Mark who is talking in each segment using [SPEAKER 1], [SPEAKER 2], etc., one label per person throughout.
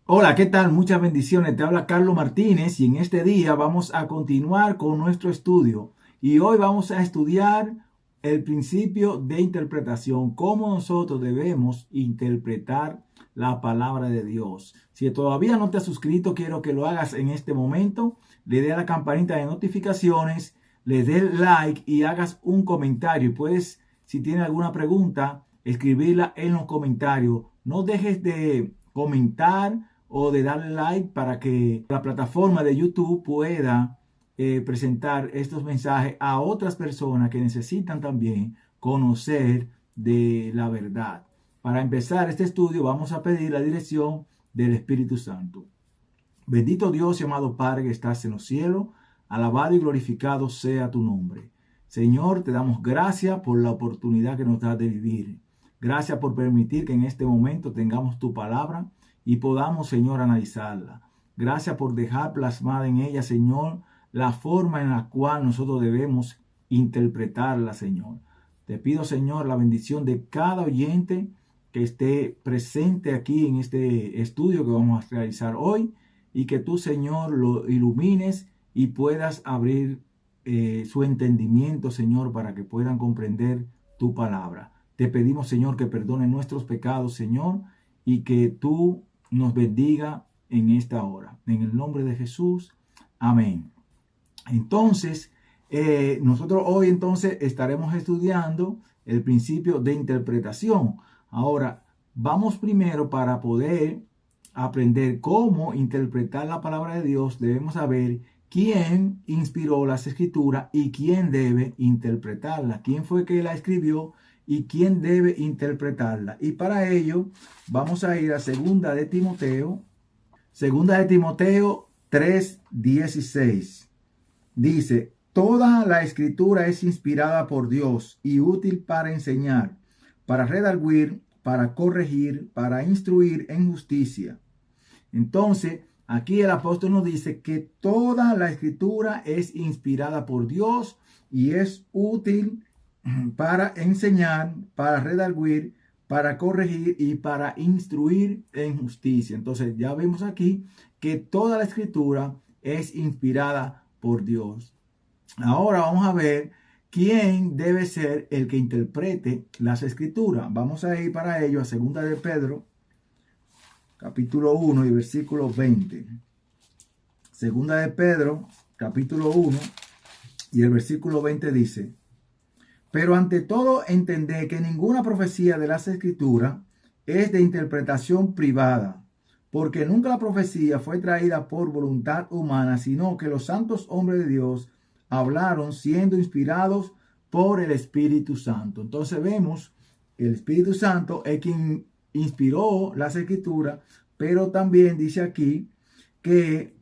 [SPEAKER 1] Hola, ¿qué tal? Muchas bendiciones. Te habla Carlos Martínez y en este día vamos a continuar con nuestro estudio. Y hoy vamos a estudiar el principio de interpretación, cómo nosotros debemos interpretar la palabra de Dios. Si todavía no te has suscrito, quiero que lo hagas en este momento. Le dé a la campanita de notificaciones, le dé like y hagas un comentario. Y puedes, si tienes alguna pregunta, escribirla en los comentarios. No dejes de comentar o de darle like para que la plataforma de YouTube pueda presentar estos mensajes a otras personas que necesitan también conocer de la verdad. Para empezar este estudio vamos a pedir la dirección del Espíritu Santo. Bendito Dios y amado Padre que estás en los cielos, alabado y glorificado sea tu nombre. Señor, te damos gracias por la oportunidad que nos das de vivir. Gracias por permitir que en este momento tengamos tu palabra y podamos, Señor, analizarla. Gracias por dejar plasmada en ella, Señor, la forma en la cual nosotros debemos interpretarla, Señor. Te pido, Señor, la bendición de cada oyente que esté presente aquí en este estudio que vamos a realizar hoy y que tú, Señor, lo ilumines y puedas abrir su entendimiento, Señor, para que puedan comprender tu palabra. Te pedimos, Señor, que perdone nuestros pecados, Señor, y que tú nos bendiga en esta hora. En el nombre de Jesús. Amén. Entonces, nosotros hoy entonces estaremos estudiando el principio de interpretación. Ahora, vamos primero para poder aprender cómo interpretar la palabra de Dios, debemos saber quién inspiró las escrituras y quién debe interpretarla, quién fue que la escribió y quién debe interpretarla. Y para ello vamos a ir a segunda de Timoteo 3:16. Dice, toda la escritura es inspirada por Dios y útil para enseñar, para redarguir, para corregir, para instruir en justicia. Entonces, aquí el apóstol nos dice que toda la escritura es inspirada por Dios y es útil para enseñar, para redarguir, para corregir y para instruir en justicia. Entonces, ya vemos aquí que toda la escritura es inspirada por Dios. Ahora vamos a ver quién debe ser el que interprete las escrituras. Vamos a ir para ello a 2 de Pedro, capítulo 1 y versículo 20. Segunda de Pedro, capítulo 1 y el versículo 20 dice, pero ante todo entended que ninguna profecía de las escrituras es de interpretación privada, porque nunca la profecía fue traída por voluntad humana, sino que los santos hombres de Dios hablaron siendo inspirados por el Espíritu Santo. Entonces vemos que el Espíritu Santo es quien inspiró las escrituras, pero también dice aquí que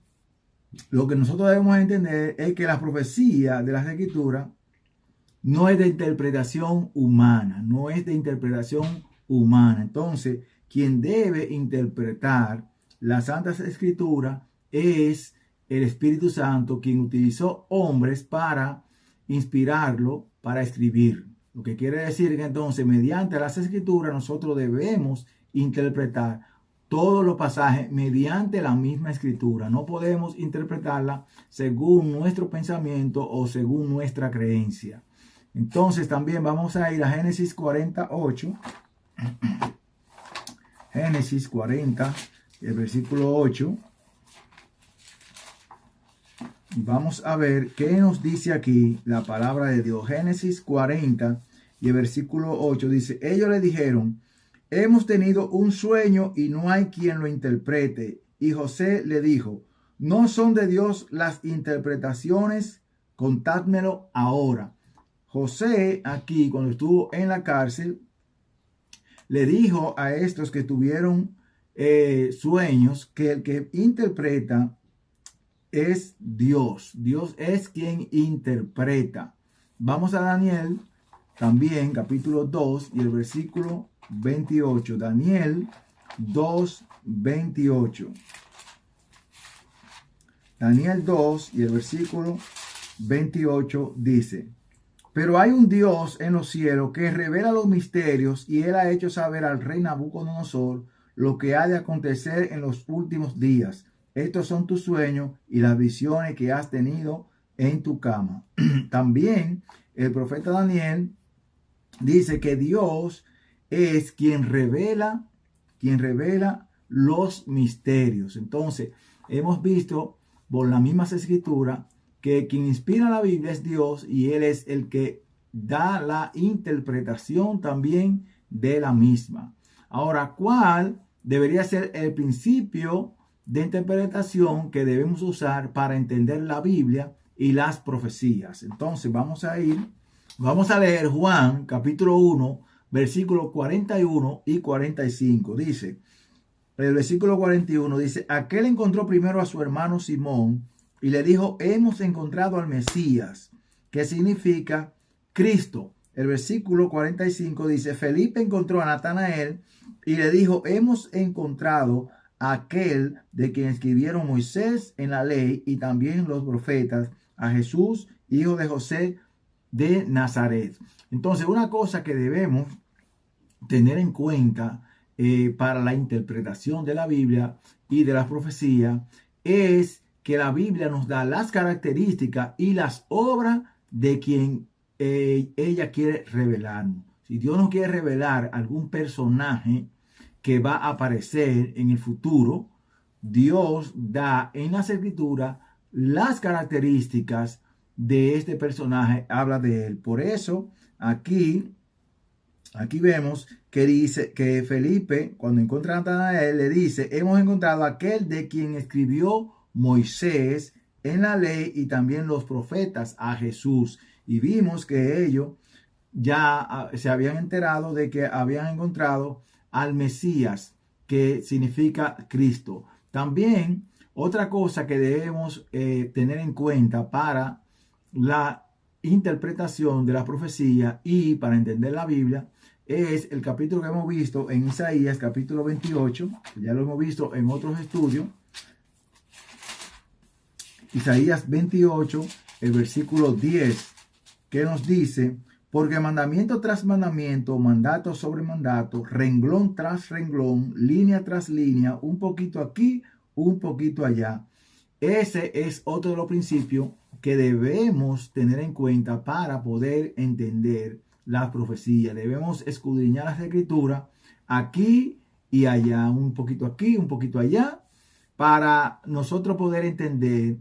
[SPEAKER 1] lo que nosotros debemos entender es que la profecía de las escrituras no es de interpretación humana, no es de interpretación humana. Entonces, quien debe interpretar las Santas Escrituras es el Espíritu Santo, quien utilizó hombres para inspirarlo, para escribir. Lo que quiere decir que entonces, mediante las Escrituras, nosotros debemos interpretar todos los pasajes mediante la misma escritura. No podemos interpretarla según nuestro pensamiento o según nuestra creencia. Entonces también vamos a ir a Génesis 48. Génesis 40, el versículo 8. Y vamos a ver qué nos dice aquí la palabra de Dios. Génesis 40 y el versículo 8 dice, ellos le dijeron, hemos tenido un sueño y no hay quien lo interprete. Y José le dijo, no son de Dios las interpretaciones, contádmelo ahora. José aquí, cuando estuvo en la cárcel, le dijo a estos que tuvieron sueños que el que interpreta es Dios. Dios es quien interpreta. Vamos a Daniel también, capítulo 2 y el versículo 28. Daniel 2, 28. Daniel 2 y el versículo 28 dice, pero hay un Dios en los cielos que revela los misterios y él ha hecho saber al rey Nabucodonosor lo que ha de acontecer en los últimos días. Estos son tus sueños y las visiones que has tenido en tu cama. También el profeta Daniel dice que Dios es quien revela los misterios. Entonces, hemos visto por las mismas escrituras que quien inspira la Biblia es Dios y Él es el que da la interpretación también de la misma. Ahora, ¿cuál debería ser el principio de interpretación que debemos usar para entender la Biblia y las profecías? Entonces, vamos a leer Juan capítulo 1, versículos 41 y 45. Dice, el versículo 41 dice, aquel encontró primero a su hermano Simón y le dijo, hemos encontrado al Mesías, que significa Cristo. El versículo 45 dice, Felipe encontró a Natanael y le dijo, hemos encontrado a aquel de quien escribieron Moisés en la ley y también los profetas, a Jesús, hijo de José de Nazaret. Entonces, una cosa que debemos tener en cuenta para la interpretación de la Biblia y de las profecías es que la Biblia nos da las características y las obras de quien ella quiere revelarnos. Si Dios nos quiere revelar algún personaje que va a aparecer en el futuro, Dios da en las escrituras las características de este personaje, habla de él. Por eso aquí vemos que dice que Felipe, cuando encuentra a Natanael, le dice, hemos encontrado a aquel de quien escribió Moisés en la ley y también los profetas, a Jesús. Y vimos que ellos ya se habían enterado de que habían encontrado al Mesías, que significa Cristo. También otra cosa que debemos tener en cuenta para la interpretación de la profecía y para entender la Biblia es el capítulo que hemos visto en Isaías, capítulo 28, ya lo hemos visto en otros estudios. Isaías 28, el versículo 10, que nos dice, porque mandamiento tras mandamiento, mandato sobre mandato, renglón tras renglón, línea tras línea, un poquito aquí, un poquito allá. Ese es otro de los principios que debemos tener en cuenta para poder entender las profecías. Debemos escudriñar las escrituras aquí y allá, un poquito aquí, un poquito allá, para nosotros poder entender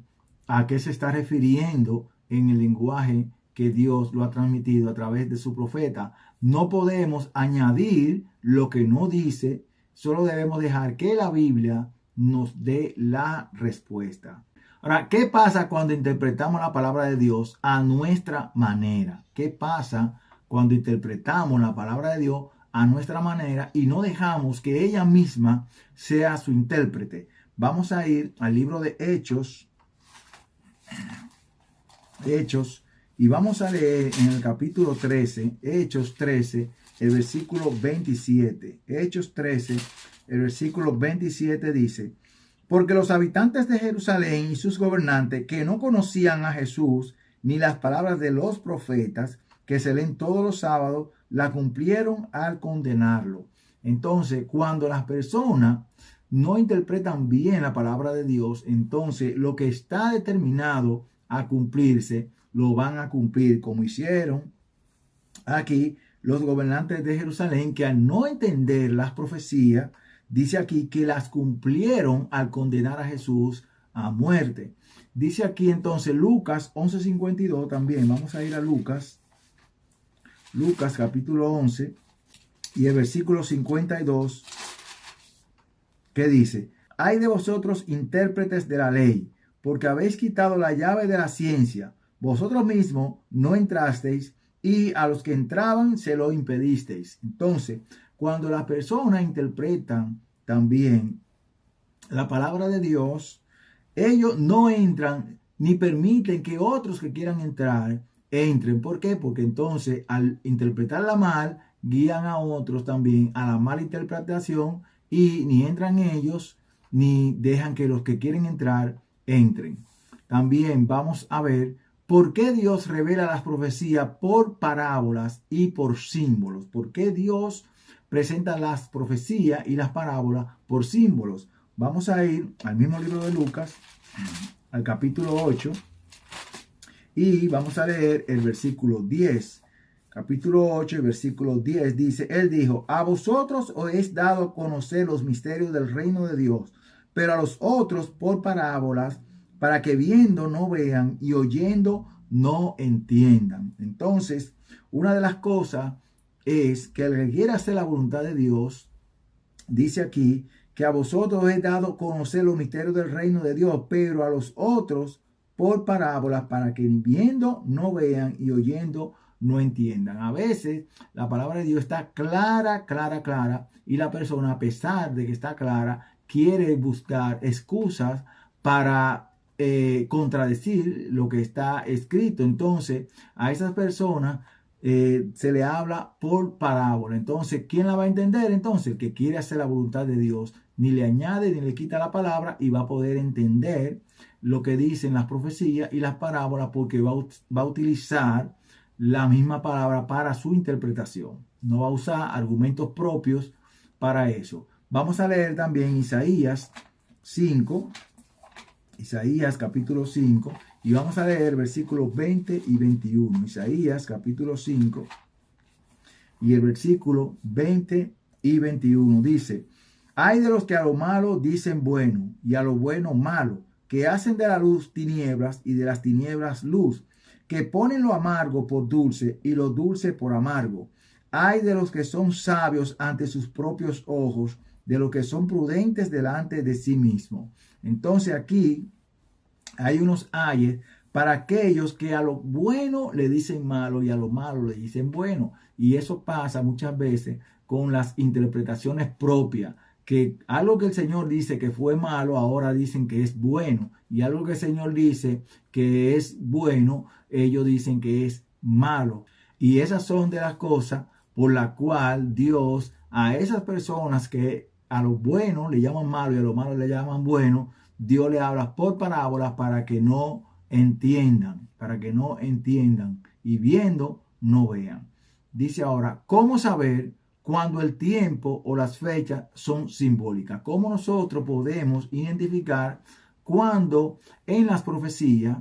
[SPEAKER 1] a qué se está refiriendo en el lenguaje que Dios lo ha transmitido a través de su profeta. No podemos añadir lo que no dice, solo debemos dejar que la Biblia nos dé la respuesta. Ahora, ¿qué pasa cuando interpretamos la palabra de Dios a nuestra manera? ¿Qué pasa cuando interpretamos la palabra de Dios a nuestra manera y no dejamos que ella misma sea su intérprete? Vamos a ir al libro de Hechos, y vamos a leer en el capítulo 13, Hechos 13, el versículo 27. Hechos 13, el versículo 27 dice, porque los habitantes de Jerusalén y sus gobernantes que no conocían a Jesús ni las palabras de los profetas que se leen todos los sábados, la cumplieron al condenarlo. Entonces, cuando las personas no interpretan bien la palabra de Dios, entonces lo que está determinado a cumplirse, lo van a cumplir, como hicieron aquí los gobernantes de Jerusalén, que al no entender las profecías, dice aquí que las cumplieron al condenar a Jesús a muerte. Dice aquí entonces Lucas 11:52 también. Vamos a ir a Lucas capítulo 11 y el versículo 52, que dice, ay de vosotros intérpretes de la ley, porque habéis quitado la llave de la ciencia. Vosotros mismos no entrasteis y a los que entraban se lo impedisteis. Entonces, cuando las personas interpretan también la palabra de Dios, ellos no entran ni permiten que otros que quieran entrar entren. ¿Por qué? Porque entonces al interpretarla mal, guían a otros también a la mala interpretación y ni entran ellos ni dejan que los que quieren entrar entren. También vamos a ver por qué Dios revela las profecías por parábolas y por símbolos. ¿Por qué Dios presenta las profecías y las parábolas por símbolos. Vamos a ir al mismo libro de Lucas, al capítulo 8, y vamos a leer el versículo 10. Capítulo 8, versículo 10 dice, Él dijo, a vosotros os es dado a conocer los misterios del reino de Dios, pero a los otros por parábolas, para que viendo no vean y oyendo no entiendan. Entonces, una de las cosas es que el que quiera hacer la voluntad de Dios, dice aquí, que a vosotros os he dado a conocer los misterios del reino de Dios, pero a los otros por parábolas, para que viendo no vean y oyendo no entiendan. A veces la palabra de Dios está clara, y la persona, a pesar de que está clara, quiere buscar excusas para contradecir lo que está escrito. Entonces, a esas personas se le habla por parábola. Entonces, ¿quién la va a entender? Entonces, el que quiere hacer la voluntad de Dios, ni le añade ni le quita la palabra, y va a poder entender lo que dicen las profecías y las parábolas, porque va a utilizar la misma palabra para su interpretación. No va a usar argumentos propios para eso. Vamos a leer también Isaías 5, Isaías capítulo 5, y vamos a leer versículos 20 y 21. Isaías capítulo 5 y el versículo 20 y 21 dice, hay de los que a lo malo dicen bueno y a lo bueno malo, que hacen de la luz tinieblas y de las tinieblas luz, que ponen lo amargo por dulce y lo dulce por amargo. Hay de los que son sabios ante sus propios ojos, de los que son prudentes delante de sí mismo. Entonces aquí hay unos ayes para aquellos que a lo bueno le dicen malo y a lo malo le dicen bueno. Y eso pasa muchas veces con las interpretaciones propias, que algo que el Señor dice que fue malo, ahora dicen que es bueno. Y algo que el Señor dice que es bueno, ellos dicen que es malo. Y esas son de las cosas por la cual Dios a esas personas que a lo bueno le llaman malo y a lo malo le llaman bueno, Dios le habla por parábolas para que no entiendan, y viendo no vean. Dice ahora, ¿cómo saber cuando el tiempo o las fechas son simbólicas? ¿Cómo nosotros podemos identificar cuando en las profecías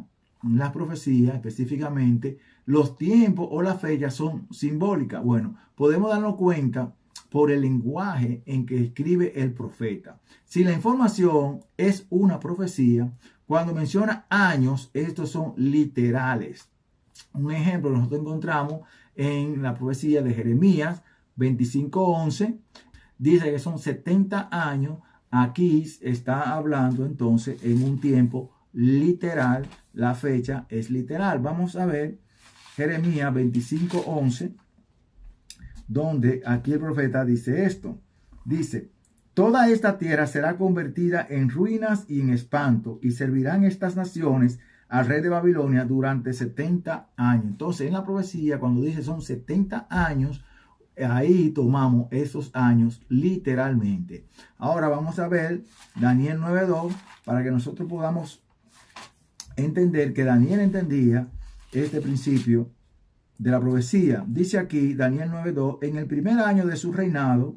[SPEAKER 1] específicamente, los tiempos o las fechas son simbólicas? Bueno, podemos darnos cuenta por el lenguaje en que escribe el profeta. Si la información es una profecía, cuando menciona años, estos son literales. Un ejemplo nosotros encontramos en la profecía de Jeremías 25:11, dice que son 70 años. Aquí está hablando entonces en un tiempo literal, la fecha es literal. Vamos a ver Jeremías 25:11, donde aquí el profeta dice esto. Dice, toda esta tierra será convertida en ruinas y en espanto, y servirán estas naciones al rey de Babilonia durante 70 años. Entonces, en la profecía, cuando dice son 70 años, ahí tomamos esos años literalmente. Ahora vamos a ver Daniel 9:2 para que nosotros podamos entender que Daniel entendía este principio de la profecía. Dice aquí Daniel 9:2, en el primer año de su reinado,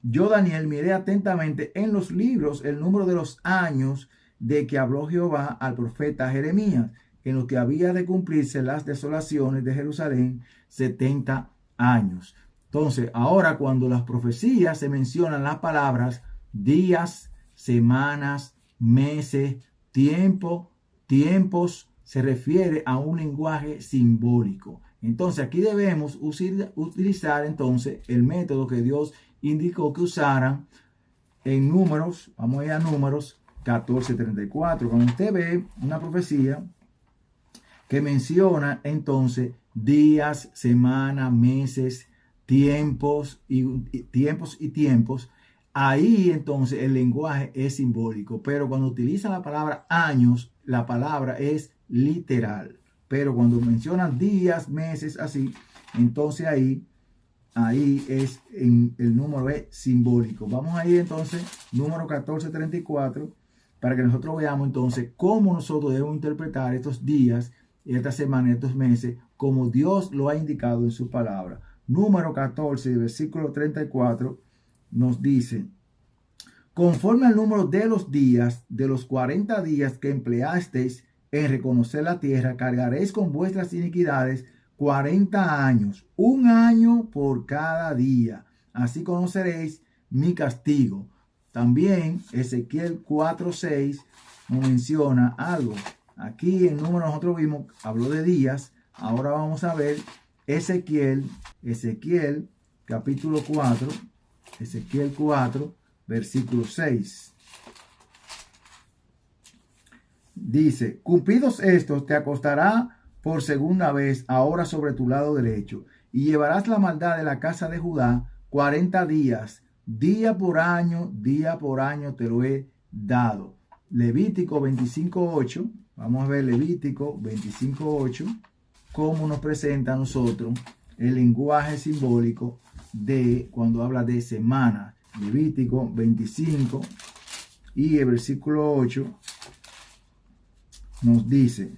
[SPEAKER 1] yo Daniel miré atentamente en los libros el número de los años de que habló Jehová al profeta Jeremías, en los que había de cumplirse las desolaciones de Jerusalén 70 años. Entonces, ahora cuando las profecías se mencionan las palabras días, semanas, meses, tiempos, se refiere a un lenguaje simbólico. Entonces, aquí debemos utilizar entonces el método que Dios indicó que usaran en Números. Vamos a ir a Números 14:34. Cuando usted ve una profecía que menciona entonces días, semanas, meses, tiempos, ahí entonces el lenguaje es simbólico. Pero cuando utiliza la palabra años, la palabra es literal. Pero cuando mencionan días, meses, así, entonces ahí es el número es simbólico. Vamos a ir entonces, número 14:34, para que nosotros veamos entonces cómo nosotros debemos interpretar estos días, esta semana, estos meses, como Dios lo ha indicado en su palabra. número 14, versículo 34, nos dice: conforme al número de los días, de los 40 días que empleasteis en reconocer la tierra, cargaréis con vuestras iniquidades 40 años, un año por cada día. Así conoceréis mi castigo. También Ezequiel 4:6 nos menciona algo. Aquí en número nosotros vimos, habló de días. Ahora vamos a ver Ezequiel capítulo 4, Ezequiel 4, versículo 6. Dice: cumplidos estos, te acostará por segunda vez ahora sobre tu lado derecho, y llevarás la maldad de la casa de Judá 40 días, día por año te lo he dado. Levítico 25:8. Vamos a ver Levítico 25:8, cómo nos presenta a nosotros el lenguaje simbólico de cuando habla de semana. Levítico 25 y el versículo 8 nos dice: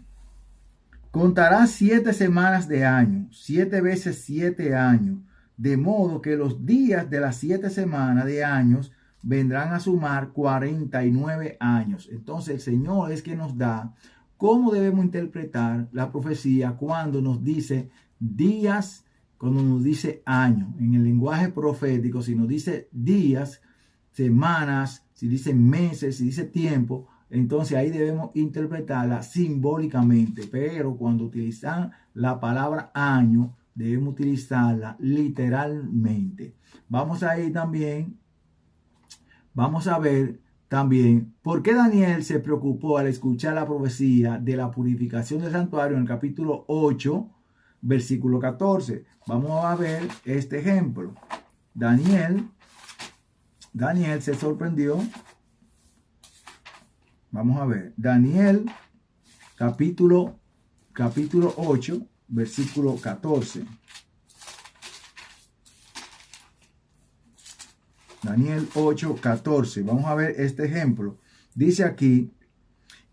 [SPEAKER 1] contarás 7 semanas de año, 7 veces 7 años, de modo que los días de las 7 semanas de años vendrán a sumar 49 años. Entonces el Señor es que nos da cómo debemos interpretar la profecía cuando nos dice días, cuando nos dice año. En el lenguaje profético, si nos dice días, semanas, si dice meses, si dice tiempo, entonces ahí debemos interpretarla simbólicamente. Pero cuando utilizan la palabra año, debemos utilizarla literalmente. Vamos a ir también, vamos a ver también por qué Daniel se preocupó al escuchar la profecía de la purificación del santuario en el capítulo 8, versículo 14. Vamos a ver este ejemplo. Daniel se sorprendió. Vamos a ver. Daniel capítulo 8, versículo 14. Daniel 8, 14. Vamos a ver este ejemplo. Dice aquí: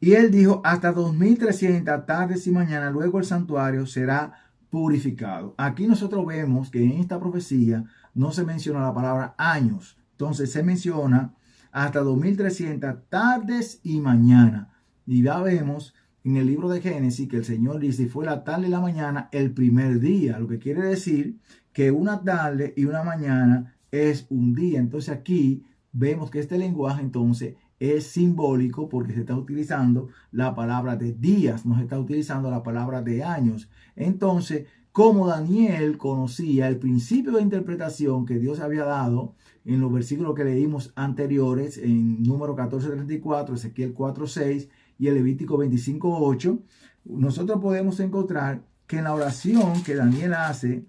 [SPEAKER 1] y él dijo, hasta 2300 tardes y mañana, luego el santuario será purificado. Aquí nosotros vemos que en esta profecía no se menciona la palabra años. Entonces se menciona hasta 2300 tardes y mañana. Y ya vemos en el libro de Génesis que el Señor dice: fue la tarde y la mañana el primer día. Lo que quiere decir que una tarde y una mañana es un día. Entonces aquí vemos que este lenguaje entonces es simbólico porque se está utilizando la palabra de días, no se está utilizando la palabra de años. Entonces, como Daniel conocía el principio de interpretación que Dios había dado en los versículos que leímos anteriores, en número 14:34, Ezequiel 4:6 y el Levítico 25:8, nosotros podemos encontrar que en la oración que Daniel hace,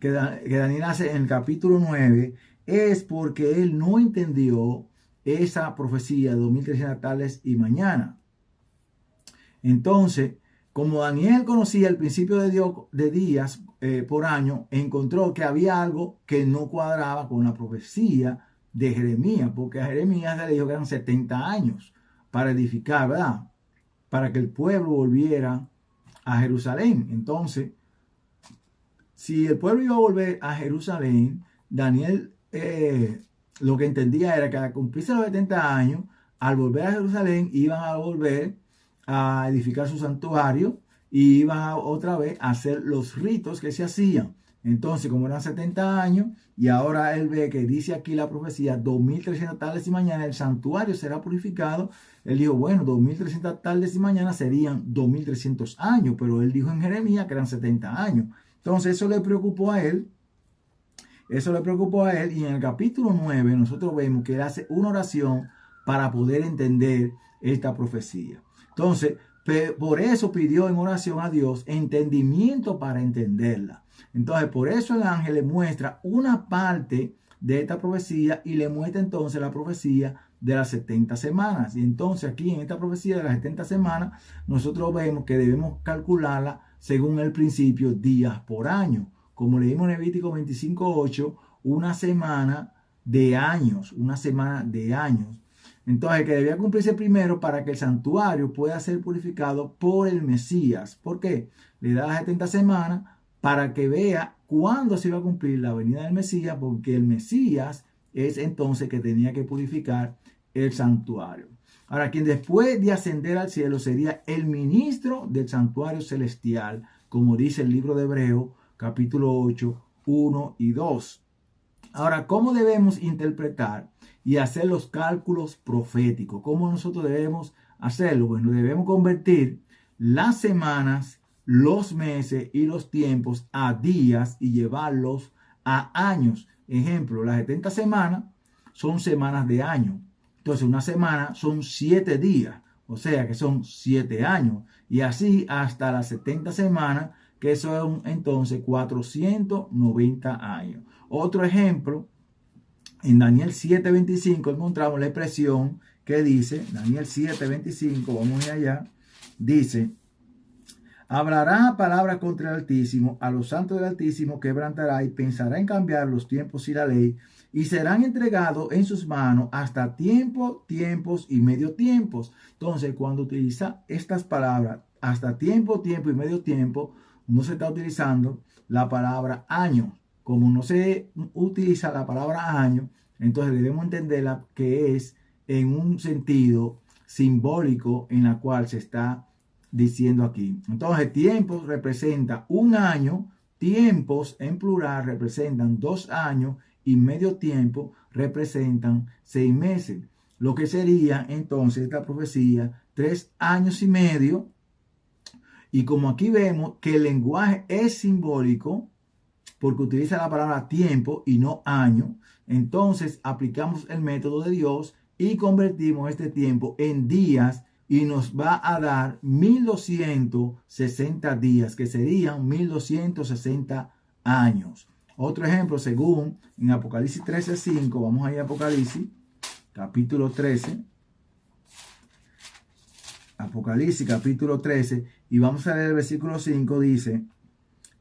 [SPEAKER 1] en el capítulo 9, es porque él no entendió esa profecía de 2300 tardes y mañana. Entonces, como Daniel conocía el principio de días por año, encontró que había algo que no cuadraba con la profecía de Jeremías, porque a Jeremías le dijo que eran 70 años para edificar, ¿verdad? Para que el pueblo volviera a Jerusalén. Entonces, si el pueblo iba a volver a Jerusalén, Daniel lo que entendía era que al cumplirse los 70 años, al volver a Jerusalén, iban a volver a edificar su santuario y iban otra vez a hacer los ritos que se hacían. Entonces, como eran 70 años, y ahora él ve que dice aquí la profecía, 2300 tardes y mañana el santuario será purificado. Él dijo, bueno, 2300 tardes y mañana serían 2300 años, pero él dijo en Jeremías que eran 70 años. Entonces, eso le preocupó a él. Y en el capítulo 9 nosotros vemos que él hace una oración para poder entender esta profecía. Entonces, por eso pidió en oración a Dios entendimiento para entenderla. Entonces, por eso el ángel le muestra una parte de esta profecía y le muestra entonces la profecía de las 70 semanas. Y entonces aquí en esta profecía de las 70 semanas, nosotros vemos que debemos calcularla según el principio días por año. Como leímos en Levítico 25:8, una semana de años. Entonces, que debía cumplirse primero para que el santuario pueda ser purificado por el Mesías. ¿Por qué? Le da las 70 semanas para que vea cuándo se iba a cumplir la venida del Mesías, porque el Mesías es entonces que tenía que purificar el santuario. Ahora, quien después de ascender al cielo sería el ministro del santuario celestial, como dice el libro de Hebreo, capítulo 8, 1 y 2. Ahora, ¿cómo debemos interpretar y hacer los cálculos proféticos? ¿Cómo nosotros debemos hacerlo? Bueno, debemos convertir las semanas, los meses y los tiempos a días y llevarlos a años. Ejemplo, las 70 semanas son semanas de año. Entonces, una semana son 7 días, o sea que son 7 años. Y así hasta las 70 semanas, que son entonces 490 años. Otro ejemplo, en Daniel 7:25 encontramos la expresión que dice, Daniel 7:25, vamos a ir allá, dice, hablará palabras contra el Altísimo, a los santos del Altísimo quebrantará y pensará en cambiar los tiempos y la ley, y serán entregados en sus manos hasta tiempo, tiempos y medio tiempos. Entonces, cuando utiliza estas palabras, hasta tiempo, tiempo y medio tiempo, no se está utilizando la palabra año. Como no se utiliza la palabra año, entonces debemos entenderla que es en un sentido simbólico en la cual se está diciendo aquí. Entonces, tiempos representa un año, tiempos en plural representan 2 años y medio tiempo representan 6 meses. Lo que sería entonces esta profecía 3 años y medio. Y como aquí vemos que el lenguaje es simbólico, porque utiliza la palabra tiempo y no año, entonces aplicamos el método de Dios y convertimos este tiempo en días y nos va a dar 1260 días, que serían 1260 años. Otro ejemplo, según en Apocalipsis 13:5, vamos a ir a Apocalipsis, capítulo 13. Apocalipsis, capítulo 13, y vamos a leer el versículo 5, dice,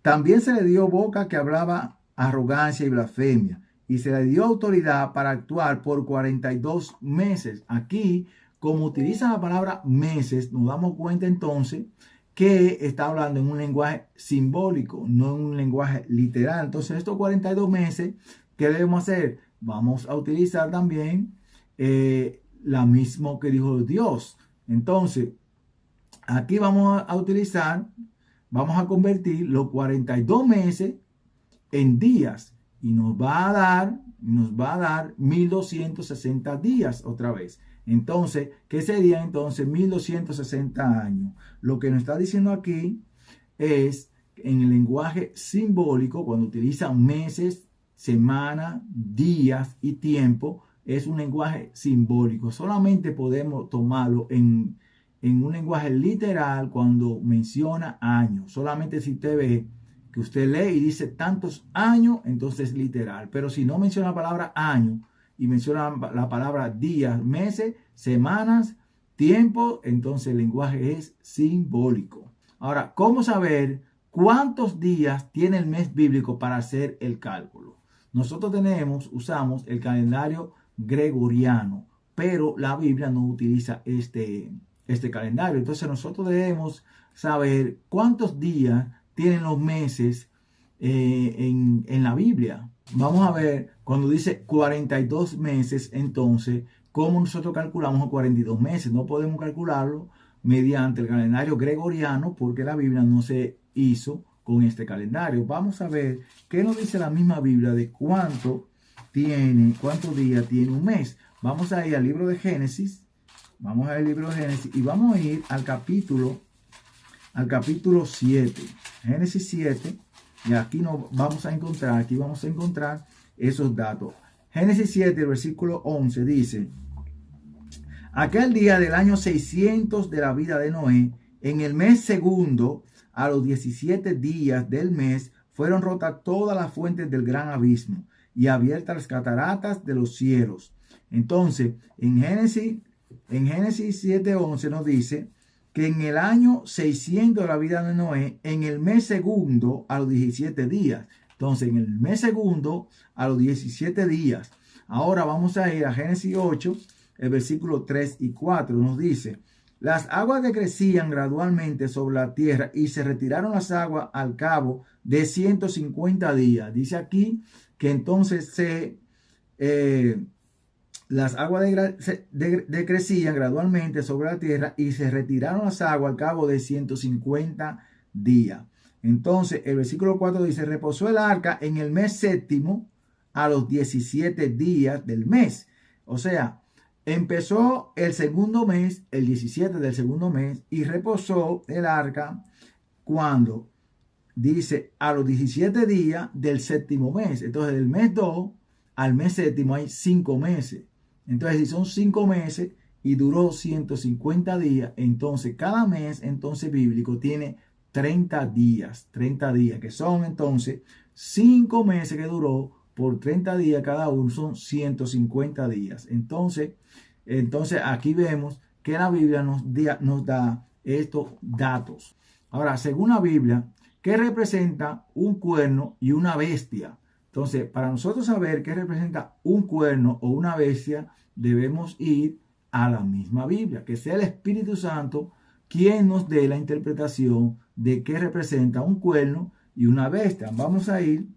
[SPEAKER 1] también se le dio boca que hablaba arrogancia y blasfemia, y se le dio autoridad para actuar por 42 meses. Aquí, como utiliza la palabra meses, nos damos cuenta entonces que está hablando en un lenguaje simbólico, no en un lenguaje literal. Entonces, estos 42 meses, ¿qué debemos hacer? Vamos a utilizar también la misma que dijo Dios. Entonces, aquí vamos a utilizar, vamos a convertir los 42 meses en días y nos va a dar 1260 días otra vez. Entonces, ¿qué sería entonces 1260 años? Lo que nos está diciendo aquí es, en el lenguaje simbólico, cuando utilizan meses, semanas, días y tiempo, es un lenguaje simbólico. Solamente podemos tomarlo en un lenguaje literal cuando menciona años. Solamente si usted ve que usted lee y dice tantos años, entonces es literal. Pero si no menciona la palabra año y menciona la palabra días, meses, semanas, tiempo, entonces el lenguaje es simbólico. Ahora, ¿cómo saber cuántos días tiene el mes bíblico para hacer el cálculo? Nosotros usamos el calendario gregoriano, pero la Biblia no utiliza este calendario. Entonces nosotros debemos saber cuántos días tienen los meses en la Biblia. Vamos a ver, cuando dice 42 meses, entonces, ¿cómo nosotros calculamos 42 meses? No podemos calcularlo mediante el calendario gregoriano porque la Biblia no se hizo con este calendario. Vamos a ver qué nos dice la misma Biblia de cuántos días tiene un mes. Vamos a ir al libro de Génesis. Vamos al libro de Génesis y vamos a ir al capítulo 7. Génesis 7. Y aquí vamos a encontrar esos datos. Génesis 7, versículo 11 dice: aquel día del año 600 de la vida de Noé, en el mes segundo, a los 17 días del mes, fueron rotas todas las fuentes del gran abismo y abiertas las cataratas de los cielos. Entonces, en Génesis 7:11 nos dice que en el año 600 de la vida de Noé, en el mes segundo, a los 17 días. Entonces, en el mes segundo, a los 17 días. Ahora vamos a ir a Génesis 8, el versículo 3 y 4. Nos dice: Las aguas decrecían gradualmente sobre la tierra y se retiraron las aguas al cabo de 150 días. Dice aquí que entonces las aguas decrecían gradualmente sobre la tierra y se retiraron las aguas al cabo de 150 días. Entonces el versículo 4 dice, reposó el arca en el mes séptimo a los 17 días del mes. O sea, empezó el segundo mes, el 17 del segundo mes, y reposó el arca cuando dice a los 17 días del séptimo mes. Entonces, del mes 2 al mes séptimo hay 5 meses. Entonces, si son 5 meses y duró 150 días, entonces cada mes, entonces bíblico, tiene 30 días, que son entonces 5 meses que duró por 30 días cada uno, son 150 días. Entonces aquí vemos que la Biblia nos da estos datos. Ahora, según la Biblia, ¿qué representa un cuerno y una bestia? Entonces, para nosotros saber qué representa un cuerno o una bestia, debemos ir a la misma Biblia, que sea el Espíritu Santo quien nos dé la interpretación de qué representa un cuerno y una bestia. Vamos a ir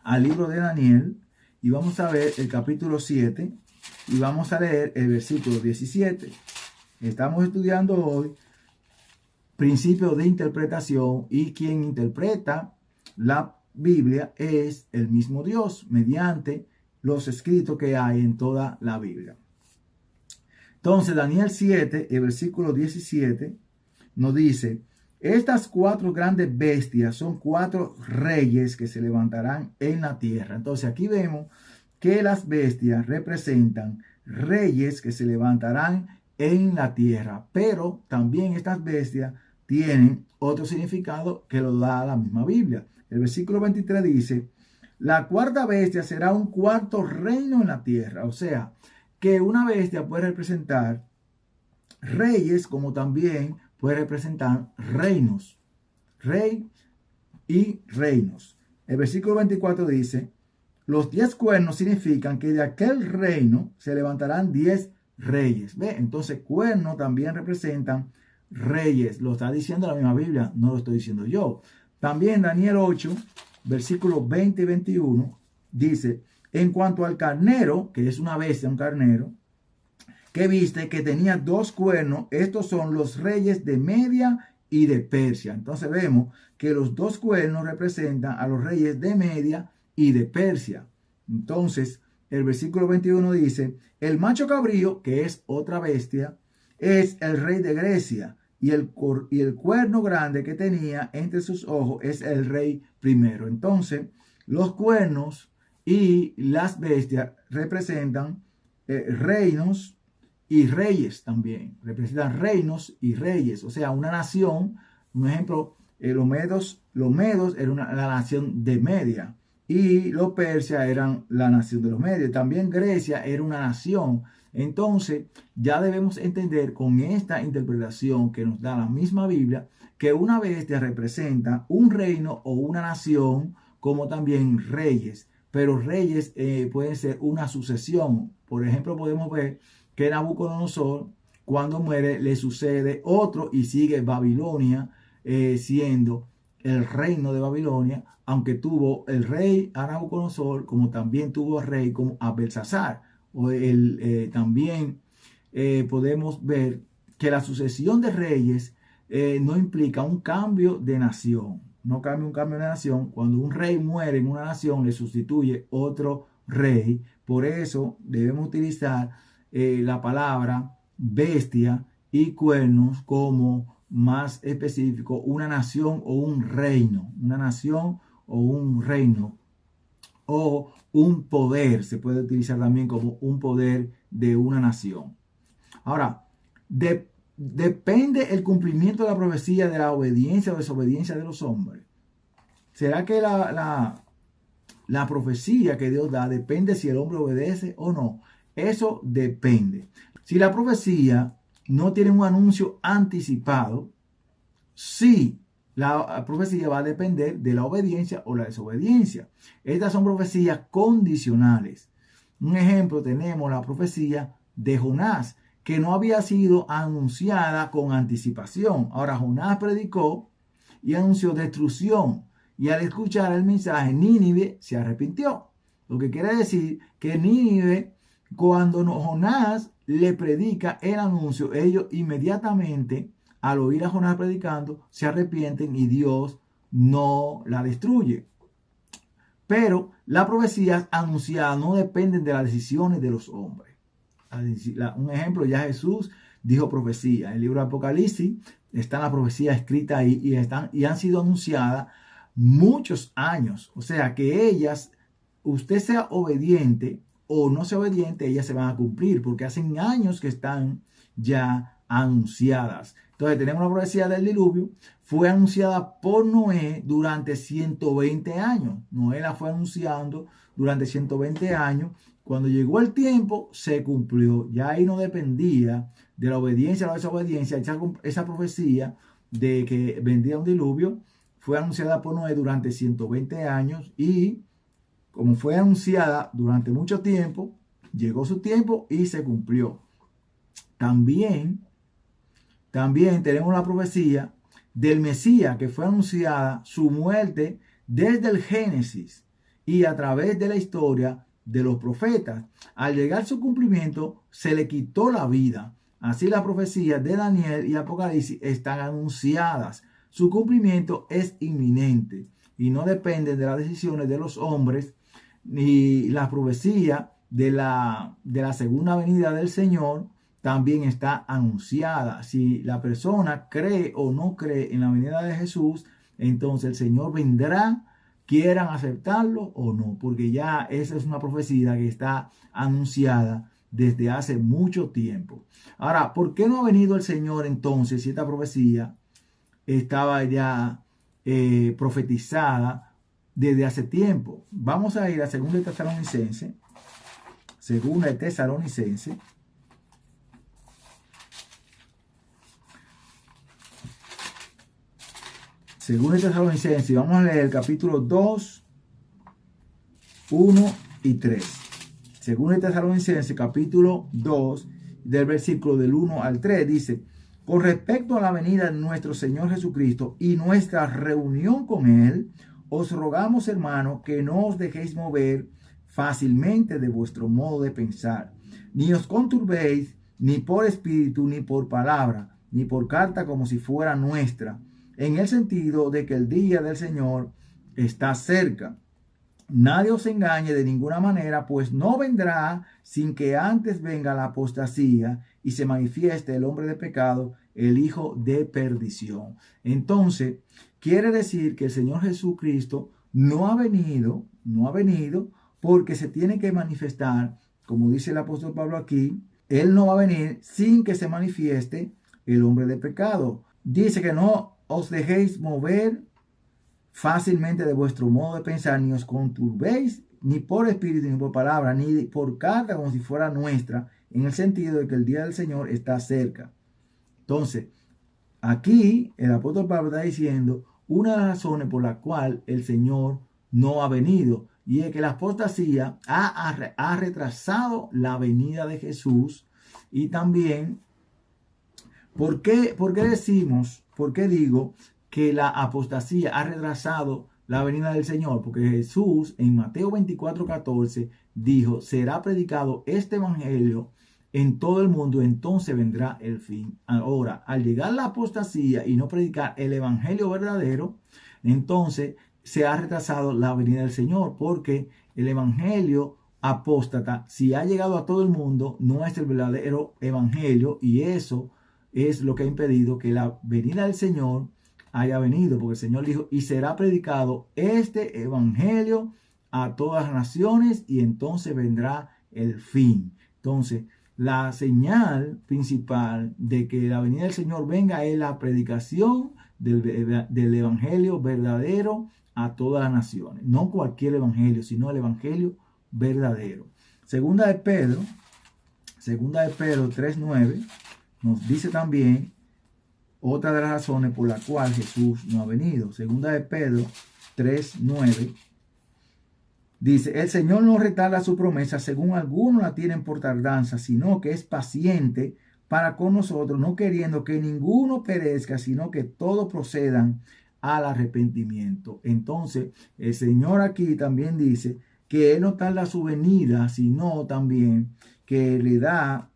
[SPEAKER 1] al libro de Daniel y vamos a ver el capítulo 7 y vamos a leer el versículo 17. Estamos estudiando hoy principios de interpretación y quien interpreta la Biblia es el mismo Dios mediante los escritos que hay en toda la Biblia. Entonces Daniel 7, el versículo 17 nos dice, estas 4 grandes bestias son 4 reyes que se levantarán en la tierra. Entonces aquí vemos que las bestias representan reyes que se levantarán en la tierra, pero también estas bestias tienen otro significado que lo da la misma Biblia. El versículo 23 dice, la cuarta bestia será un cuarto reino en la tierra. O sea, que una bestia puede representar reyes como también puede representar reinos. Rey y reinos. El versículo 24 dice, los 10 cuernos significan que de aquel reino se levantarán 10 reyes. ¿Ve? Entonces cuernos también representan reyes. Lo está diciendo la misma Biblia, no lo estoy diciendo yo. También Daniel 8, versículos 20 y 21, dice, en cuanto al carnero, que es una bestia, un carnero, que viste que tenía 2 cuernos, estos son los reyes de Media y de Persia. Entonces vemos que los 2 cuernos representan a los reyes de Media y de Persia. Entonces el versículo 21 dice, el macho cabrío, que es otra bestia, es el rey de Grecia, y el cuerno grande que tenía entre sus ojos es el rey primero. Entonces los cuernos y las bestias representan reinos y reyes también. Representan reinos y reyes. O sea, una nación, un ejemplo, los medos eran la nación de Media y los persas eran la nación de los medios. También Grecia era una nación. Entonces, ya debemos entender con esta interpretación que nos da la misma Biblia, que una bestia representa un reino o una nación, como también reyes. Pero reyes pueden ser una sucesión. Por ejemplo, podemos ver que Nabucodonosor, cuando muere, le sucede otro y sigue Babilonia siendo el reino de Babilonia, aunque tuvo el rey a Nabucodonosor, como también tuvo el rey como a Belsasar. También podemos ver que la sucesión de reyes no implica un cambio de nación. No cambia un cambio de nación. Cuando un rey muere en una nación, le sustituye otro rey. Por eso debemos utilizar la palabra bestia y cuernos como más específico, una nación o un reino. Una nación o un reino. O un poder, se puede utilizar también como un poder de una nación. Ahora, depende el cumplimiento de la profecía de la obediencia o desobediencia de los hombres. ¿Será que la profecía que Dios da depende si el hombre obedece o no? Eso depende. Si la profecía no tiene un anuncio anticipado, sí, la profecía va a depender de la obediencia o la desobediencia. Estas son profecías condicionales. Un ejemplo, tenemos la profecía de Jonás, que no había sido anunciada con anticipación. Ahora Jonás predicó y anunció destrucción, y al escuchar el mensaje, Nínive se arrepintió. Lo que quiere decir que Nínive, cuando Jonás le predica el anuncio, ellos inmediatamente, al oír a Jonás predicando, se arrepienten y Dios no la destruye. Pero las profecías anunciadas no dependen de las decisiones de los hombres. Un ejemplo, ya Jesús dijo profecía. En el libro de Apocalipsis está la profecía escrita ahí y han sido anunciadas muchos años. O sea que ellas, usted sea obediente o no sea obediente, ellas se van a cumplir porque hacen años que están ya anunciadas. Entonces tenemos la profecía del diluvio, fue anunciada por Noé durante 120 años. Noé la fue anunciando durante 120 años. Cuando llegó el tiempo, se cumplió. Ya ahí no dependía de la obediencia o la desobediencia. Esa profecía de que vendría un diluvio fue anunciada por Noé durante 120 años y como fue anunciada durante mucho tiempo, llegó su tiempo y se cumplió. También tenemos la profecía del Mesías, que fue anunciada su muerte desde el Génesis y a través de la historia de los profetas. Al llegar su cumplimiento, se le quitó la vida. Así las profecías de Daniel y Apocalipsis están anunciadas. Su cumplimiento es inminente y no depende de las decisiones de los hombres ni la profecía de la segunda venida del Señor también está anunciada. Si la persona cree o no cree en la venida de Jesús, entonces el Señor vendrá, quieran aceptarlo o no, porque ya esa es una profecía que está anunciada desde hace mucho tiempo. Ahora, ¿por qué no ha venido el Señor entonces si esta profecía estaba ya profetizada desde hace tiempo? Vamos a ir a 2 de Tesalonicenses. 2 de Tesalonicenses. Según de Tesalonicenses, vamos a leer el capítulo 2, 1 y 3. Según de Tesalonicenses, capítulo 2, del versículo del 1 al 3, dice: con respecto a la venida de nuestro Señor Jesucristo y nuestra reunión con Él, os rogamos, hermanos, que no os dejéis mover fácilmente de vuestro modo de pensar, ni os conturbéis ni por espíritu, ni por palabra, ni por carta como si fuera nuestra, en el sentido de que el día del Señor está cerca. Nadie os engañe de ninguna manera, pues no vendrá sin que antes venga la apostasía y se manifieste el hombre de pecado, el hijo de perdición. Entonces, quiere decir que el Señor Jesucristo no ha venido porque se tiene que manifestar, como dice el apóstol Pablo aquí, Él no va a venir sin que se manifieste el hombre de pecado. Dice que no os dejéis mover fácilmente de vuestro modo de pensar, ni os conturbéis, ni por espíritu, ni por palabra, ni por carta como si fuera nuestra, en el sentido de que el día del Señor está cerca. Entonces, aquí el apóstol Pablo está diciendo una de las razones por la cual el Señor no ha venido, y es que la apostasía ha retrasado la venida de Jesús. Y también, ¿por qué digo que la apostasía ha retrasado la venida del Señor? Porque Jesús en Mateo 24:14 dijo: será predicado este evangelio en todo el mundo, entonces vendrá el fin. Ahora, al llegar la apostasía y no predicar el evangelio verdadero, entonces se ha retrasado la venida del Señor, porque el evangelio apóstata, si ha llegado a todo el mundo, no es el verdadero evangelio, y eso es lo que ha impedido que la venida del Señor haya venido, porque el Señor dijo: y será predicado este evangelio a todas las naciones, y entonces vendrá el fin. Entonces, la señal principal de que la venida del Señor venga es la predicación del evangelio verdadero a todas las naciones. No cualquier evangelio, sino el evangelio verdadero. Segunda de Pedro 3:9 nos dice también otra de las razones por la cual Jesús no ha venido. Segunda de Pedro 3:9 dice: el Señor no retarda su promesa, según algunos la tienen por tardanza, sino que es paciente para con nosotros, no queriendo que ninguno perezca, sino que todos procedan al arrepentimiento. Entonces, el Señor aquí también dice que Él no tarda su venida, sino también que le da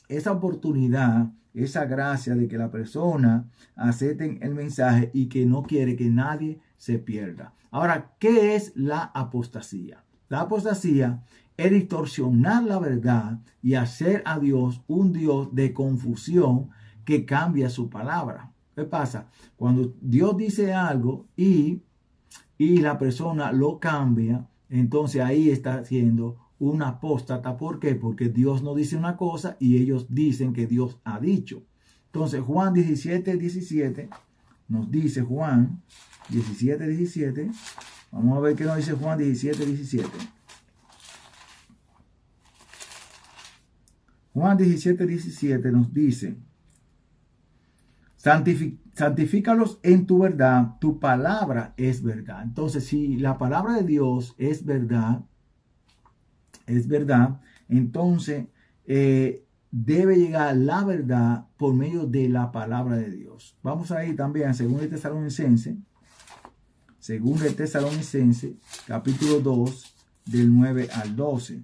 [SPEAKER 1] esa oportunidad, esa gracia de que la persona acepten el mensaje y que no quiere que nadie se pierda. Ahora, ¿qué es la apostasía? La apostasía es distorsionar la verdad y hacer a Dios un Dios de confusión que cambia su palabra. ¿Qué pasa? Cuando Dios dice algo y la persona lo cambia, entonces ahí está siendo un apóstata. ¿Por qué? Porque Dios no dice una cosa y ellos dicen que Dios ha dicho. Entonces Juan 17:17 nos dice, Juan 17:17, vamos a ver qué nos dice Juan 17:17. Juan 17:17 nos dice, santifícalos en tu verdad, tu palabra es verdad. Entonces, si la palabra de Dios es verdad, entonces debe llegar la verdad por medio de la palabra de Dios. Vamos a ir también a 2 Tesalonicenses, capítulo 2, del 9 al 12.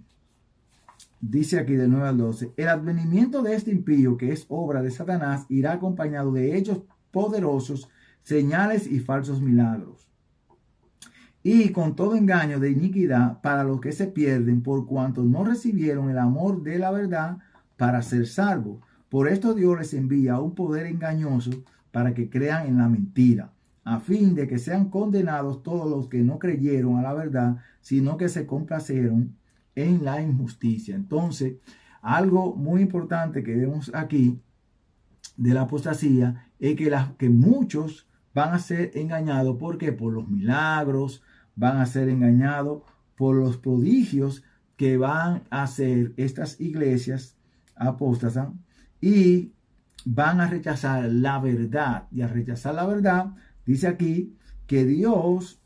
[SPEAKER 1] Dice aquí del 9 al 12, el advenimiento de este impío, que es obra de Satanás, irá acompañado de hechos poderosos, señales y falsos milagros, y con todo engaño de iniquidad para los que se pierden, por cuanto no recibieron el amor de la verdad para ser salvos. Por esto Dios les envía un poder engañoso para que crean en la mentira, a fin de que sean condenados todos los que no creyeron a la verdad, sino que se complacieron en la injusticia. Entonces, algo muy importante que vemos aquí de la apostasía es que muchos van a ser engañados. ¿Por qué? Por los milagros, van a ser engañados por los prodigios que van a hacer estas iglesias apóstatas, y van a rechazar la verdad. Y a rechazar la verdad, dice aquí que Dios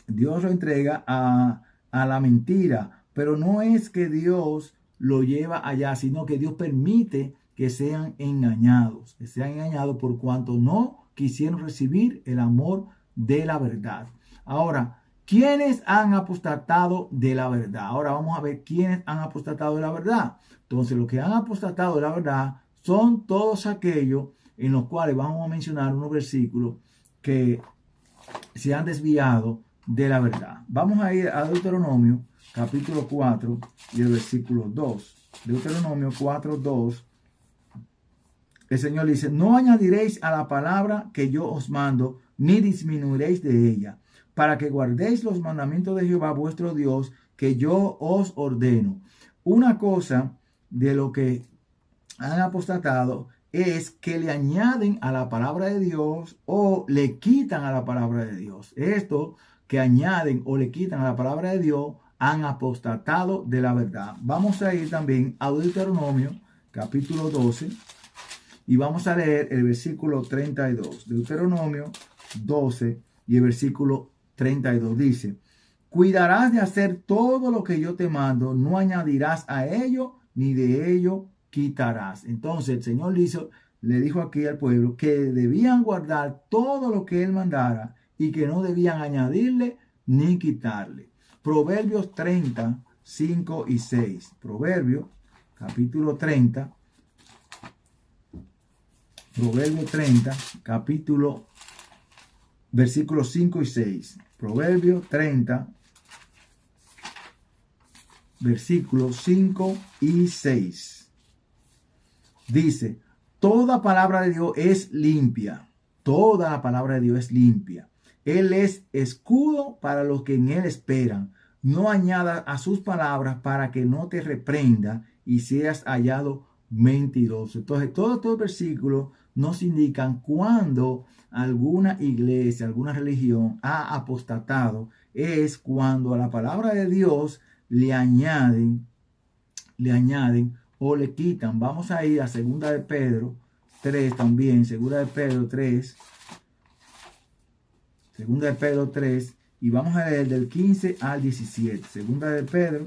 [SPEAKER 1] lo entrega a la mentira. Pero no es que Dios lo lleva allá, sino que Dios permite que sean engañados por cuanto no quisieron recibir el amor de la verdad. Ahora, ¿quiénes han apostatado de la verdad? Ahora vamos a ver quiénes han apostatado de la verdad. Entonces, los que han apostatado de la verdad son todos aquellos en los cuales vamos a mencionar unos versículos que se han desviado de la verdad. Vamos a ir a Deuteronomio capítulo 4 y el versículo 2. Deuteronomio 4:2. El Señor dice, no añadiréis a la palabra que yo os mando, ni disminuiréis de ella, para que guardéis los mandamientos de Jehová vuestro Dios, que yo os ordeno. Una cosa de lo que han apostatado es que le añaden a la palabra de Dios o le quitan a la palabra de Dios. Esto que añaden o le quitan a la palabra de Dios han apostatado de la verdad. Vamos a ir también a Deuteronomio capítulo 12 y vamos a leer el versículo 32. Deuteronomio 12 y el versículo 32 dice, cuidarás de hacer todo lo que yo te mando, no añadirás a ello ni de ello quitarás. Entonces el Señor le dijo aquí al pueblo que debían guardar todo lo que Él mandara y que no debían añadirle ni quitarle. Proverbios 30, 5 y 6. Proverbios, capítulo 30. Proverbios 30, capítulo, versículos 5 y 6. Proverbios 30, versículos 5 y 6. Dice, toda palabra de Dios es limpia. Toda la palabra de Dios es limpia. Él es escudo para los que en Él esperan. No añadas a sus palabras para que no te reprenda y seas hallado mentiroso. Entonces, todos estos versículos nos indican cuando alguna iglesia, alguna religión ha apostatado. Es cuando a la palabra de Dios le añaden o le quitan. Vamos a ir a 2 de Pedro 3 también. 2 de Pedro 3. 2 de Pedro 3, y vamos a leer del 15 al 17. 2 de Pedro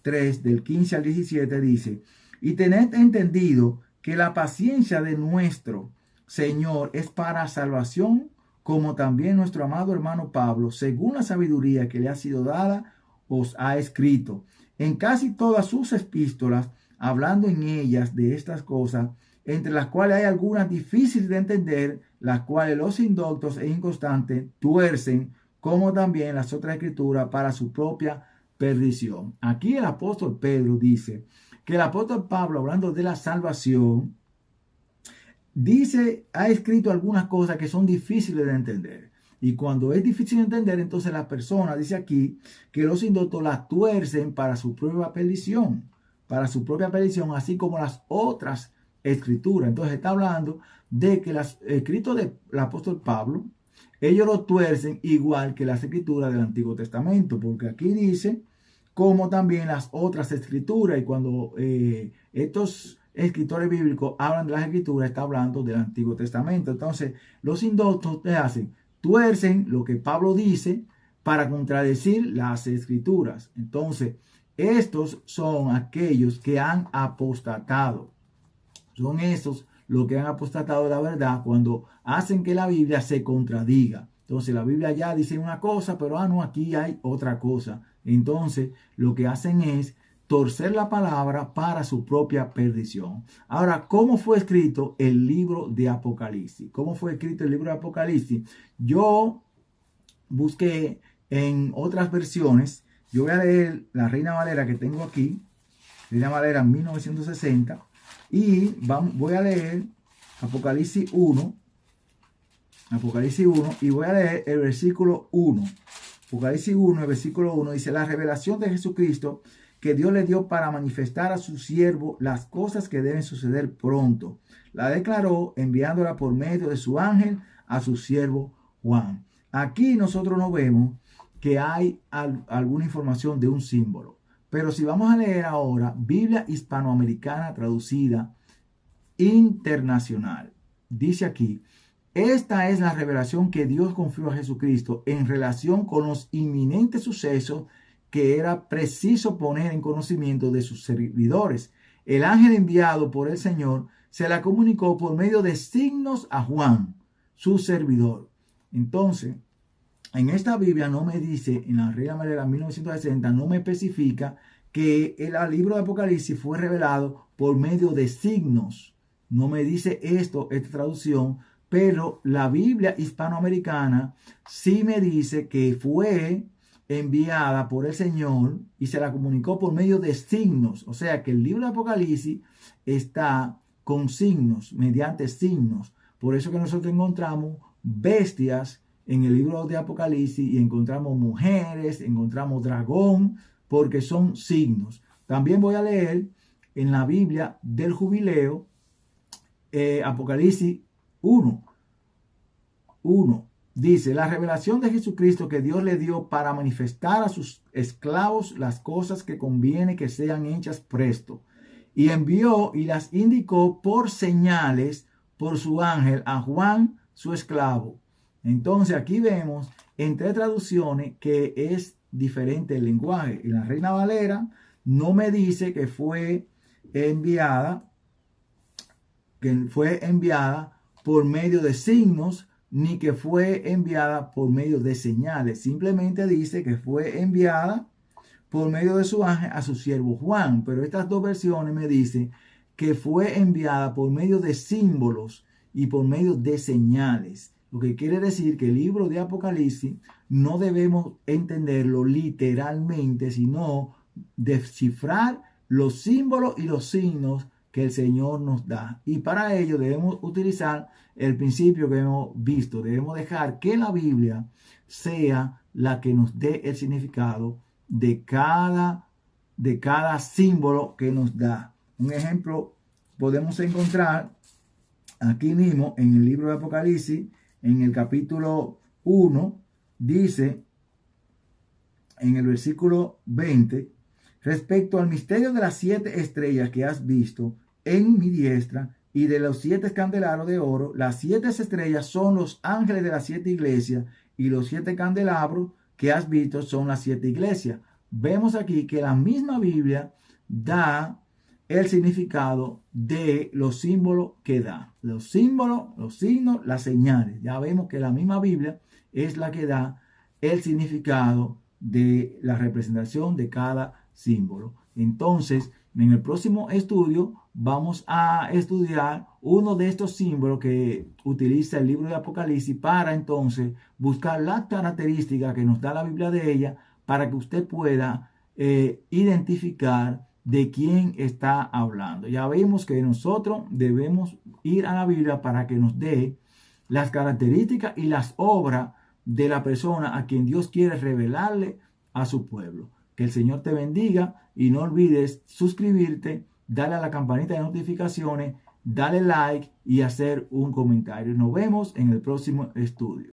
[SPEAKER 1] 3, del 15 al 17 dice, y tened entendido que la paciencia de nuestro Señor es para salvación, como también nuestro amado hermano Pablo, según la sabiduría que le ha sido dada, os ha escrito. En casi todas sus epístolas, hablando en ellas de estas cosas, entre las cuales hay algunas difíciles de entender, las cuales los indoctos e inconstantes tuercen, como también las otras escrituras, para su propia perdición. Aquí el apóstol Pedro dice que el apóstol Pablo, hablando de la salvación, dice, ha escrito algunas cosas que son difíciles de entender. Y cuando es difícil de entender, entonces la persona dice aquí que los indoctos las tuercen para su propia perdición, así como las otras escrituras. Entonces está hablando de que los escritos del apóstol Pablo, ellos lo tuercen igual que las escrituras del Antiguo Testamento, porque aquí dice como también las otras escrituras. Y cuando estos escritores bíblicos hablan de las escrituras, está hablando del Antiguo Testamento. Entonces los indoctos hacen, tuercen lo que Pablo dice para contradecir las escrituras. Entonces estos son aquellos que han apostatado. Son esos los que han apostatado de la verdad cuando hacen que la Biblia se contradiga. Entonces la Biblia ya dice una cosa, pero no, aquí hay otra cosa. Entonces lo que hacen es torcer la palabra para su propia perdición. Ahora, ¿cómo fue escrito el libro de Apocalipsis? ¿Cómo fue escrito el libro de Apocalipsis? Yo busqué en otras versiones. Yo voy a leer la Reina Valera que tengo aquí, Reina Valera 1960, y voy a leer Apocalipsis 1, y voy a leer el versículo 1. Apocalipsis 1, el versículo 1 dice: la revelación de Jesucristo que Dios le dio para manifestar a su siervo las cosas que deben suceder pronto. La declaró enviándola por medio de su ángel a su siervo Juan. Aquí nosotros no vemos que hay alguna información de un símbolo. Pero si vamos a leer ahora Biblia hispanoamericana traducida internacional, dice aquí: esta es la revelación que Dios confió a Jesucristo en relación con los inminentes sucesos que era preciso poner en conocimiento de sus servidores. El ángel enviado por el Señor se la comunicó por medio de signos a Juan, su servidor. Entonces, en esta Biblia no me dice, en la Reina Valera 1960, no me especifica que el libro de Apocalipsis fue revelado por medio de signos. No me dice esta traducción, pero la Biblia hispanoamericana sí me dice que fue enviada por el Señor y se la comunicó por medio de signos. O sea que el libro de Apocalipsis está con signos, mediante signos. Por eso que nosotros encontramos bestias en el libro de Apocalipsis y encontramos mujeres, encontramos dragón, porque son signos. También voy a leer en la Biblia del Jubileo, Apocalipsis 1. Dice: la revelación de Jesucristo que Dios le dio para manifestar a sus esclavos las cosas que conviene que sean hechas presto. Y envió y las indicó por señales por su ángel a Juan, su esclavo. Entonces aquí vemos en tres traducciones que es diferente el lenguaje. En la Reina Valera no me dice que fue enviada por medio de signos, ni que fue enviada por medio de señales. Simplemente dice que fue enviada por medio de su ángel a su siervo Juan. Pero estas dos versiones me dicen que fue enviada por medio de símbolos y por medio de señales. Lo que quiere decir que el libro de Apocalipsis no debemos entenderlo literalmente, sino descifrar los símbolos y los signos que el Señor nos da. Y para ello debemos utilizar el principio que hemos visto. Debemos dejar que la Biblia sea la que nos dé el significado de cada símbolo que nos da. Un ejemplo podemos encontrar aquí mismo en el libro de Apocalipsis, en el capítulo 1, dice en el versículo 20: respecto al misterio de las 7 estrellas que has visto en mi diestra y de los 7 candelabros de oro, las 7 estrellas son los ángeles de las 7 iglesias y los 7 candelabros que has visto son las 7 iglesias. Vemos aquí que la misma Biblia da el significado de los símbolos que da. Los símbolos, los signos, las señales. Ya vemos que la misma Biblia es la que da el significado de la representación de cada símbolo. Entonces, en el próximo estudio vamos a estudiar uno de estos símbolos que utiliza el libro de Apocalipsis para entonces buscar las características que nos da la Biblia de ella para que usted pueda identificar de quién está hablando. Ya vemos que nosotros debemos ir a la Biblia para que nos dé las características y las obras de la persona a quien Dios quiere revelarle a su pueblo. Que el Señor te bendiga y no olvides suscribirte, darle a la campanita de notificaciones, darle like y hacer un comentario. Nos vemos en el próximo estudio.